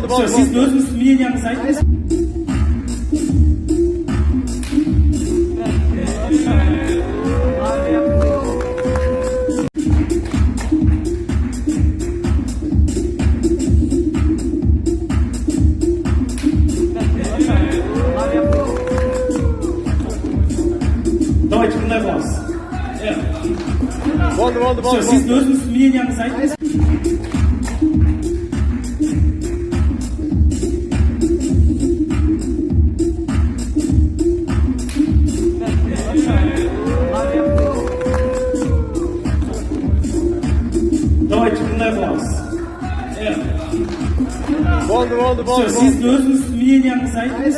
Все, siz o'zingiz мнениеңізді айтыңыз. Давайте мындай қыламыз. Болды. Все, siz o'zingiz мнениеңізді айтыңыз. Давайте мындай қыламыз. Болды. Все, siz o'zingiz мнениеңізді айтыңыз.